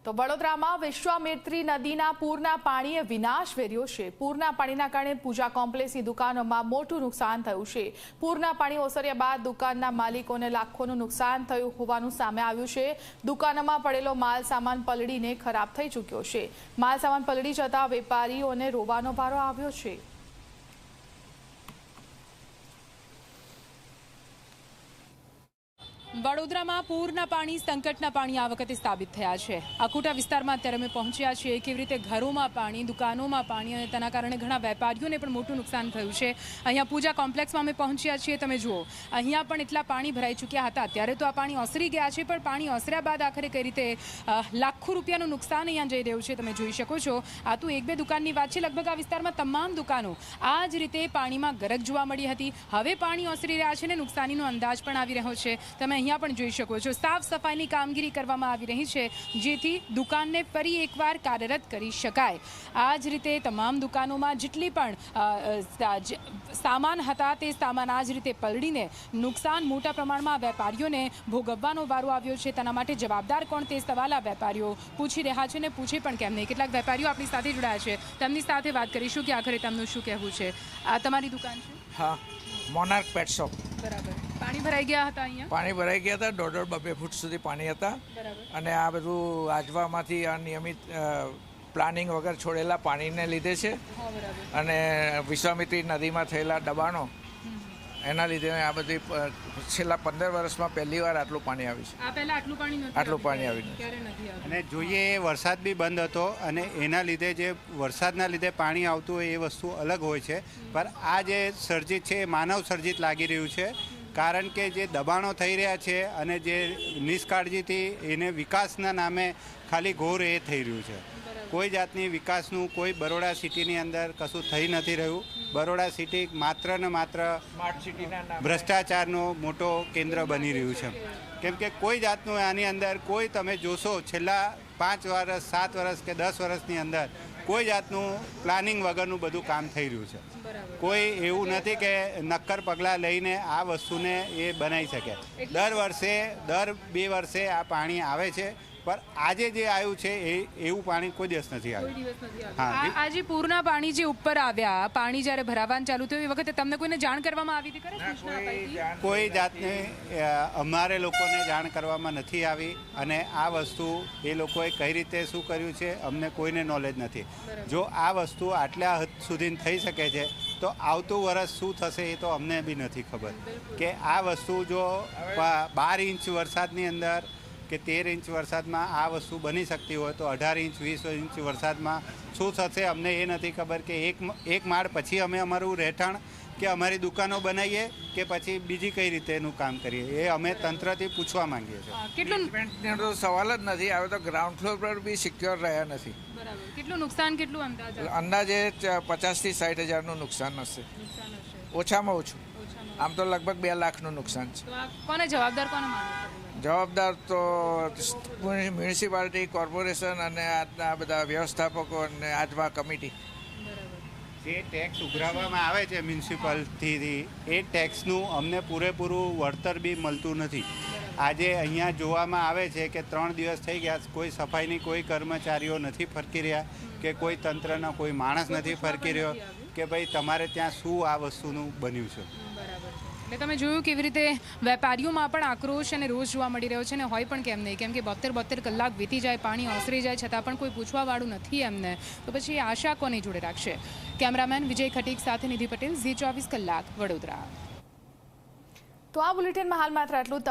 તો વડોદરામાં વિશ્વામિત્રી નદીના પૂરના પાણીએ વિનાશ વેર્યો છે। પૂરના પાણીના કારણે પૂજા કોમ્પ્લેક્સની દુકાનોમાં મોટું નુકસાન થયું છે। પૂરના પાણી ઓસર્યા બાદ દુકાનના માલિકોને લાખોનું નુકસાન થયું હોવાનું સામે આવ્યું છે। દુકાનોમાં પડેલો માલ સામાન પલળીને ખરાબ થઈ ચૂક્યો છે। માલ સામાન પલળી જતા વેપારીઓને રોવાનો વારો આવ્યો છે। વડોદરામાં પૂરના પાણી સંકટના પાણી આ વખતે સાબિત થયા છે। અકુટા વિસ્તારમાં અત્યારે અમે પહોંચ્યા છીએ। કેવી રીતે ઘરોમાં પાણી, દુકાનોમાં પાણી અને તેના કારણે ઘણા વેપારીઓને પણ મોટું નુકસાન થયું છે। અહીંયા પૂજા કોમ્પ્લેક્સમાં અમે પહોંચ્યા છીએ। તમે જુઓ, અહીંયા પણ એટલા પાણી ભરાઈ ચૂક્યા હતા। અત્યારે તો આ પાણી ઓસરી ગયા છે, પણ પાણી ઓસર્યા બાદ આખરે કઈ રીતે લાખો રૂપિયાનું નુકસાન અહીંયા જઈ રહ્યું છે તમે જોઈ શકો છો। આ તો એક બે દુકાનની વાત છે, લગભગ આ વિસ્તારમાં તમામ દુકાનો આ જ રીતે પાણીમાં ગરક જોવા મળી હતી। હવે પાણી ઓસરી રહ્યા છે ને નુકસાનીનો અંદાજ પણ આવી રહ્યો છે। તમે અહીંયા પણ જોઈ શકો છો, સાફ સફાઈની કામગીરી કરવામાં આવી રહી છે, જેથી દુકાનને ફરી એકવાર કાર્યરત કરી શકાય। આ જ રીતે તમામ દુકાનોમાં જેટલી પણ સામાન હતા તે સામાન આ જ રીતે પલળીને નુકસાન મોટા પ્રમાણમાં વેપારીઓને ભોગવવાનો વારો આવ્યો છે। તેના માટે જવાબદાર કોણ તે સવાલ આ વેપારીઓ પૂછી રહ્યા છે ને પૂછે પણ કેમ નહીં। કેટલાક વેપારીઓ આપણી સાથે જોડાયા છે, તેમની સાથે વાત કરીશું કે આખરે તેમનું શું કહેવું છે। આ તમારી દુકાન છે? હા, મોનાર્ક પેટ શોપ। બરાબર। પાણી ભરાઈ ગયા હતા અહીંયા? પાણી ભરાઈ ગયા હતા, 1.5-2 ફૂટ સુધી પાણી હતા। અને આ બધું આજવામાંથી અનિયમિત પ્લાનિંગ વગર છોડેલા પાણીને લીધે છે અને વિશ્વામિત્રી નદીમાં થયેલા દબાણો એના લીધે આ બધી છેલ્લા 15 વર્ષમાં પહેલી વાર આટલું પાણી આવ્યું છે। આ પહેલા આટલું પાણી નહોતું? આટલું પાણી આવ્યું ક્યારે નથી આવ્યું। અને જોઈએ વરસાદ બી બંધ હતો અને એના લીધે જે વરસાદના લીધે પાણી આવતું હોય એ વસ્તુ અલગ હોય છે, પણ આ જે સર્જિત છે એ માનવ સર્જિત લાગી રહ્યું છે। કારણ કે જે દબાણો થઈ રહ્યા છે અને જે નિષ્કાળજીથી એને વિકાસના નામે ખાલી ઘોર એ થઈ રહ્યું છે। કોઈ જાતની વિકાસનું કોઈ બરોડા સિટીની અંદર કશું થઈ નથી રહ્યું। બરોડા સિટી માત્ર ને માત્ર સ્માર્ટ સિટીના ભ્રષ્ટાચારનું મોટો કેન્દ્ર બની રહ્યું છે। કેમ કે કોઈ જાતનું આની અંદર કોઈ તમે જોશો છેલ્લા 5 વર્ષ 7 વર્ષ કે 10 વર્ષની અંદર કોઈ જાતનું પ્લાનિંગ વગરનું બધું કામ થઈ રહ્યું છે। કોઈ એવું નથી કે નક્કર પગલાં લઈને આ વસ્તુને એ બનાવી શકે। દર વર્ષે દર 2 વર્ષે આ પાણી આવે છે, પણ આજે જે આવ્યું છે એવું પાણી કોઈ દિવસ નથી આવ્યું। હા, આજે પૂરના પાણી જે ઉપર આવ્યા, પાણી જ્યારે ભરાવાનું ચાલુ થયું એ વખતે તમને કોઈને જાણ કરવામાં આવી હતી? કોઈ જાતની અમારે લોકોને જાણ કરવામાં નથી આવી અને આ વસ્તુ એ લોકોએ કઈ રીતે શું કર્યું છે અમને કોઈને નોલેજ નથી। જો આ વસ્તુ આટલા હદ સુધી થઈ શકે છે તો આવતું વર્ષ શું થશે એ તો અમને બી નથી ખબર કે આ વસ્તુ જો 12 ઇંચ વરસાદની અંદર કે 13 ઇંચ વરસાદમાં આ વસ્તુ બની શકતી હોય તો 18 ઇંચ 20 ઇંચ વરસાદમાં શું થશે અમને એ નથી ખબર કે એક માળ પછી અમે અમારું રહેઠાણ કે અમારી દુકાનો બનાવીએ કે પછી બીજી કઈ રીતે એનું કામ કરીએ એ અમે તંત્રથી પૂછવા માંગીએ છીએ। કેટલું તો સવાલ જ નથી આવ્યો તો ગ્રાઉન્ડ ફ્લોર પર બી સિક્યોર રહ્યા નથી। કેટલું નુકસાન, કેટલું અંદાજે 50,000 થી 60,000નું નુકસાન હશે, ઓછામાં ઓછું। આમ તો લગભગ 2 લાખનું નુકસાન છે। કોને જવાબદાર કોને માનવું? જવાબદાર તો મ્યુનિસિપાલિટી, કોર્પોરેશન અને આ બધા વ્યવસ્થાપકો અને આજવા કમિટી। જે ટેક્સ ઉઘરાવવામાં આવે છે મ્યુનિસિપાલિટીથી એ ટેક્સનું અમને પૂરેપૂરું વળતર બી મળતું નથી। આજે અહીંયા જોવામાં આવે છે કે 3 દિવસ થઈ ગયા, કોઈ સફાઈની કોઈ કર્મચારીઓ નથી ફરકી રહ્યા કે કોઈ તંત્રના કોઈ માણસ નથી ફરકી રહ્યો કે ભાઈ તમારે ત્યાં શું આ વસ્તુનું બન્યું છે। એટલે તમે જોયું કેવી રીતે વેપારીઓમાં પણ આક્રોશ અને રોષ જોવા મળી રહ્યો છે ને હોય પણ કેમ નહીં, કેમ કે 72 કલાક વીતી જાય, પાણી ઓસરી જાય છતાં પણ કોઈ પૂછવાવાળું નથી એમને, તો પછી આશા કોની જોડે રાખશે। કેમેરામેન વિજય ખટીક સાથે નિધિ પટેલ, ઝી 24 કલાક, વડોદરા। તો આ બુલેટિનમાં હાલ માત્ર આટલું।